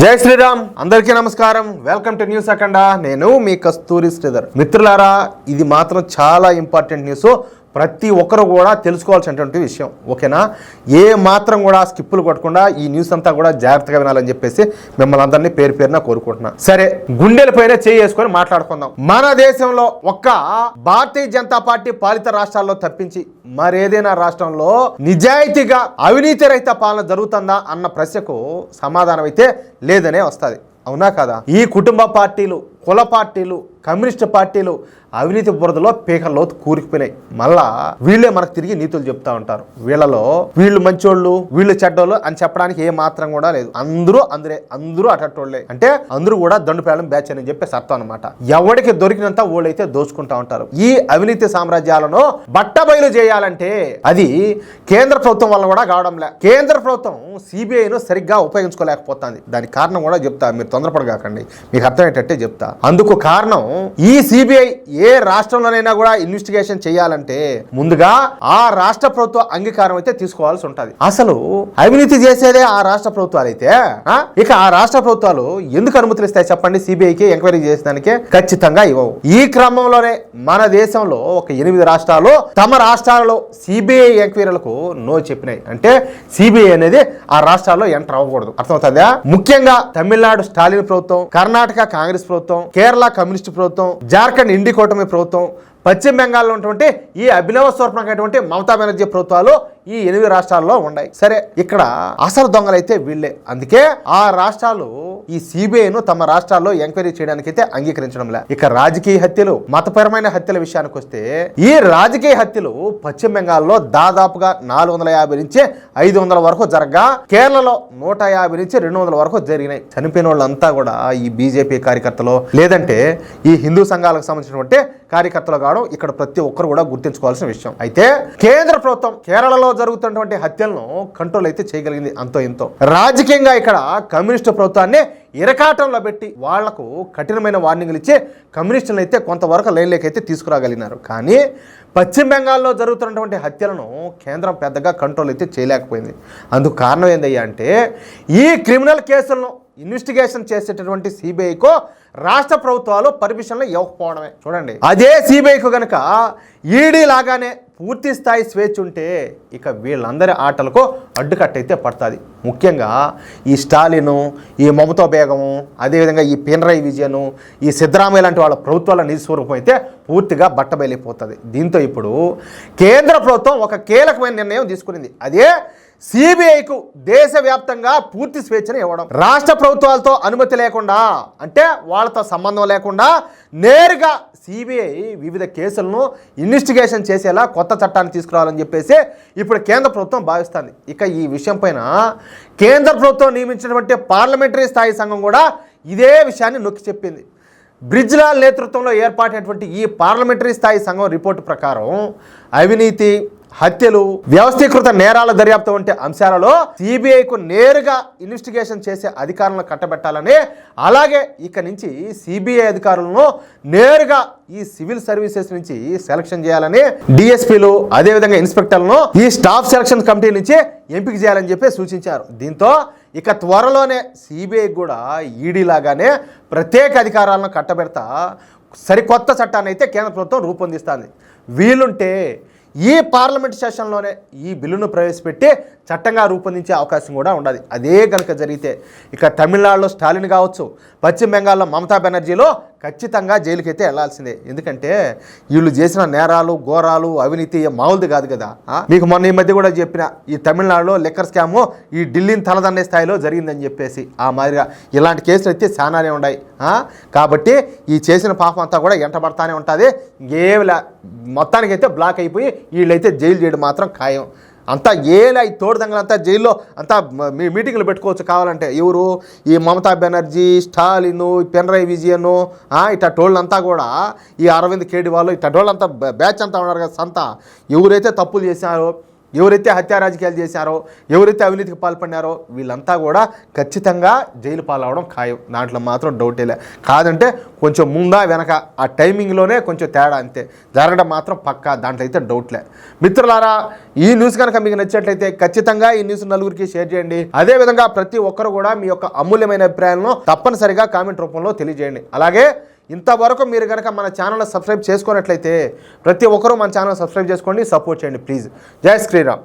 జై శ్రీరామ్, అందరికీ నమస్కారం. వెల్కమ్ టు న్యూస్ అఖండ. నేను మీ కస్తూరి శ్రీధర్. మిత్రులారా, ఇది మాత్రం చాలా ఇంపార్టెంట్ న్యూస్. ప్రతి ఒక్కరు కూడా తెలుసుకోవాల్సినటువంటి విషయం. ఓకేనా? ఏ మాత్రం కూడా స్కిప్పులు కొట్టకుండా ఈ న్యూస్ అంతా కూడా జాగ్రత్తగా వినాలని చెప్పేసి మిమ్మల్ని అందరినీ పేరు పేరున కోరుకుంటున్నా. సరే, గుండెలపైన చేయి వేసుకొని మాట్లాడుకుందాం. మన దేశంలో ఒక్క భారతీయ జనతా పార్టీ పాలిత రాష్ట్రాల్లో తప్పించి మరేదైనా రాష్ట్రంలో నిజాయితీగా అవినీతి రహిత పాలన జరుగుతుందా అన్న ప్రశ్నకు సమాధానం అయితే లేదనే వస్తుంది. అవునా కదా? ఈ కుటుంబ పార్టీలు, కుల పార్టీలు, కమ్యూనిస్ట్ పార్టీలు అవినీతి బురదలో పీకల్లోతు కూరుకుపోయినాయి. మళ్ళా వీళ్ళే మనకు తిరిగి నీతులు చెప్తా ఉంటారు. వీళ్ళలో వీళ్ళు మంచోళ్ళు, వీళ్ళు చెడ్డోళ్ళు అని చెప్పడానికి ఏ మాత్రం కూడా లేదు. అందరూ అటట్టోళ్లే. అంటే అందరూ కూడా దండుపేళం బ్యాచ్ అని చెప్పేసి అర్థం అనమాట. ఎవరికి దొరికినంత ఓళ్ళైతే దోచుకుంటా ఉంటారు. ఈ అవినీతి సామ్రాజ్యాలను బట్టబయలు చేయాలంటే అది కేంద్ర ప్రభుత్వం వల్ల కూడా కావడంలే. కేంద్ర ప్రభుత్వం సిబిఐను సరిగ్గా ఉపయోగించుకోలేకపోతుంది. దానికి కారణం కూడా చెప్తా, మీరు తొందరపడగాకండి, మీకు అర్థమయ్యేటట్టే చెప్తా. అందుకు కారణం, ఈ సిబిఐ ఏ రాష్ట్రంలోనైనా కూడా ఇన్వెస్టిగేషన్ చేయాలంటే ముందుగా ఆ రాష్ట్ర ప్రభుత్వ అంగీకారం అయితే తీసుకోవాల్సి ఉంటది. అసలు అవినీతి చేసేదే ఆ రాష్ట్ర ప్రభుత్వాలు అయితే ఇక ఆ రాష్ట్ర ప్రభుత్వాలు ఎందుకు అనుమతులు ఇస్తాయి చెప్పండి? సిబిఐకి ఎంక్వైరీ చేసేదానికి ఖచ్చితంగా ఇవ్వవు. ఈ క్రమంలోనే మన దేశంలో ఒక 8 రాష్ట్రాలు తమ రాష్ట్రాలలో సిబిఐ ఎంక్వైరీలకు నో చెప్పినాయి. అంటే సిబిఐ అనేది ఆ రాష్ట్రాల్లో ఎంటర్ అవ్వకూడదు. అర్థమవుతుందా? ముఖ్యంగా తమిళనాడు స్టాలిన్ ప్రభుత్వం, కర్ణాటక కాంగ్రెస్ ప్రభుత్వం, కేరళ కమ్యూనిస్ట్ ప్రభుత్వం, జార్ఖండ్ ఇండి కూటమి ప్రభుత్వం, పశ్చిమ బెంగాల్లో ఉన్నటువంటి ఈ అభినవ స్వరూపమైనటువంటి మమతా బెనర్జీ ప్రభుత్వాలు ఈ 8 రాష్ట్రాల్లో ఉన్నాయి. సరే, ఇక్కడ అసలు దొంగలైతే వీళ్ళే. అందుకే ఆ రాష్ట్రాలు ఈ సిబిఐను తమ రాష్ట్రాల్లో ఎంక్వైరీ చేయడానికి అయితే అంగీకరించడం లే. ఇక రాజకీయ హత్యలు, మతపరమైన హత్యల విషయానికి వస్తే ఈ రాజకీయ హత్యలు పశ్చిమ బెంగాల్లో దాదాపుగా 450 నుంచి 500 వరకు జరగగా, కేరళలో 150 నుంచి 200 వరకు జరిగినాయి. చనిపోయిన వాళ్ళంతా కూడా ఈ బీజేపీ కార్యకర్తలు, లేదంటే ఈ హిందూ సంఘాలకు సంబంధించినటువంటి కార్యకర్తలు కావడం ఇక్కడ ప్రతి ఒక్కరు కూడా గుర్తించుకోవాల్సిన విషయం. అయితే కేంద్ర ప్రభుత్వం కేరళలో జరుగుతున్నటువంటి హత్యలను కంట్రోల్ అయితే చేయగలిగింది అంతో ఇంతో. రాజకీయంగా ఇక్కడ కమ్యూనిస్టు ప్రభుత్వాన్ని ఇరకాటంలో పెట్టి వాళ్లకు కఠినమైన వార్నింగ్లు ఇచ్చి కమ్యూనిస్టులను అయితే కొంతవరకు లైన్లోకి అయితే తీసుకురాగలిగినారు. కానీ పశ్చిమ బెంగాల్లో జరుగుతున్నటువంటి హత్యలను కేంద్రం పెద్దగా కంట్రోల్ అయితే చేయలేకపోయింది. అందుకు కారణం ఏందయ్యా అంటే, ఈ క్రిమినల్ కేసులను ఇన్వెస్టిగేషన్ చేసేటటువంటి సిబిఐకు రాష్ట్ర ప్రభుత్వాలు పర్మిషన్లు ఇవ్వకపోవడమే. చూడండి, అదే సిబిఐకు గనక ఈడీ లాగానే పూర్తి స్థాయి స్వేచ్ఛ ఉంటే ఇక వీళ్ళందరి ఆటలకు అడ్డుకట్టయితే పడుతుంది. ముఖ్యంగా ఈ స్టాలిను, ఈ మమతా బేగము, అదేవిధంగా ఈ పినరయి విజయను, ఈ సిద్ధరామయ్య లాంటి వాళ్ళ ప్రభుత్వాల నిజ స్వరూపం అయితే పూర్తిగా బట్టబయలిపోతుంది. దీంతో ఇప్పుడు కేంద్ర ప్రభుత్వం ఒక కీలకమైన నిర్ణయం తీసుకునింది. అదే సిబిఐకు దేశవ్యాప్తంగా పూర్తి స్వేచ్ఛను ఇవ్వడం. రాష్ట్ర ప్రభుత్వాలతో అనుమతి లేకుండా, అంటే వాళ్ళతో సంబంధం లేకుండా నేరుగా సిబిఐ వివిధ కేసులను ఇన్వెస్టిగేషన్ చేసేలా కొత్త చట్టాన్ని తీసుకురావాలని చెప్పేసి ఇప్పుడు కేంద్ర ప్రభుత్వం భావిస్తుంది. ఇక ఈ విషయం పైన కేంద్ర ప్రభుత్వం నియమించినటువంటి పార్లమెంటరీ స్థాయి సంఘం కూడా ఇదే విషయాన్ని నొక్కి చెప్పింది. బ్రిజ్లాల్ నేతృత్వంలో ఏర్పాటైనటువంటి ఈ పార్లమెంటరీ స్థాయి సంఘం రిపోర్టు ప్రకారం అవినీతి, హత్యలు, వ్యవస్థీకృత నేరాల దర్యాప్తు వంటి అంశాలలో సిబిఐకు నేరుగా ఇన్వెస్టిగేషన్ చేసే అధికారులను కట్టబెట్టాలని, అలాగే ఇక నుంచి సిబిఐ అధికారులను నేరుగా ఈ సివిల్ సర్వీసెస్ నుంచి సెలక్షన్ చేయాలని, డిఎస్పీలు అదేవిధంగా ఇన్స్పెక్టర్లను ఈ స్టాఫ్ సెలక్షన్ కమిటీ నుంచి ఎంపిక చేయాలని చెప్పి సూచించారు. దీంతో ఇక త్వరలోనే సిబిఐ కూడా ఈడీ లాగానే ప్రత్యేక అధికారాలను కట్టబెడతా సరికొత్త చట్టాన్ని అయితే కేంద్ర ప్రభుత్వం రూపొందిస్తుంది. వీలుంటే ఈ పార్లమెంట్ సెషన్లోనే ఈ బిల్లును ప్రవేశపెట్టి చట్టంగా రూపొందించే అవకాశం కూడా ఉండదు. అదే కనుక జరిగితే ఇక తమిళనాడులో స్టాలిన్ కావచ్చు, పశ్చిమ బెంగాల్లో మమతా బెనర్జీలో ఖచ్చితంగా జైలుకి అయితే వెళ్లాల్సిందే. ఎందుకంటే వీళ్ళు చేసిన నేరాలు, ఘోరాలు, అవినీతి మామూలుది కాదు కదా. మీకు మొన్న ఈ మధ్య కూడా చెప్పిన, ఈ తమిళనాడులో లిక్కర్ స్కాము ఈ ఢిల్లీని తలదన్నే స్థాయిలో జరిగిందని చెప్పేసి ఆ మాదిరిగా ఇలాంటి కేసులు అయితే చాలానే ఉన్నాయి. కాబట్టి ఈ చేసిన పాపం అంతా కూడా ఎంటబడతానే ఉంటుంది. ఏమిలా మొత్తానికైతే బ్లాక్ అయిపోయి వీళ్ళైతే జైలు చేయడం మాత్రం ఖాయం. అంతా ఏలా ఈ తోడుదంగలంతా జైల్లో అంతా మీటింగ్లు పెట్టుకోవచ్చు కావాలంటే. ఎవరు? ఈ మమతా బెనర్జీ, స్టాలిను, పినరయి విజయను, ఇట్లా టోళ్ళంతా కూడా ఈ అరవింద్ కేజ్రీవాల్ ఇట్లా టోళ్ళంతా బ్యాచ్ అంతా ఉన్నారు కదా. సంతా ఎవరైతే తప్పులు చేశారో ఎవరైతే హత్యా రాజకీయాలు చేశారో, ఎవరైతే అవినీతికి పాల్పడినారో వీళ్ళంతా కూడా ఖచ్చితంగా జైలు పాలవడం ఖాయం. దాంట్లో మాత్రం డౌటే లే. కాదంటే కొంచెం ముందా వెనక ఆ టైమింగ్లోనే కొంచెం తేడా, అంతే. జరగడం మాత్రం పక్కా, దాంట్లో అయితే డౌట్లే. మిత్రులారా, ఈ న్యూస్ కనుక మీకు నచ్చినట్లయితే ఖచ్చితంగా ఈ న్యూస్ నలుగురికి షేర్ చేయండి. అదేవిధంగా ప్రతి ఒక్కరు కూడా మీ యొక్క అమూల్యమైన అభిప్రాయాలను తప్పనిసరిగా కామెంట్ రూపంలో తెలియజేయండి. అలాగే ఇంతవరకు మీరు కనుక మన ఛానల్ని సబ్స్క్రైబ్ చేసుకున్నట్లయితే ప్రతి ఒక్కరూ మన ఛానల్ సబ్స్క్రైబ్ చేసుకోండి, సపోర్ట్ చేయండి ప్లీజ్. జై శ్రీరామ్.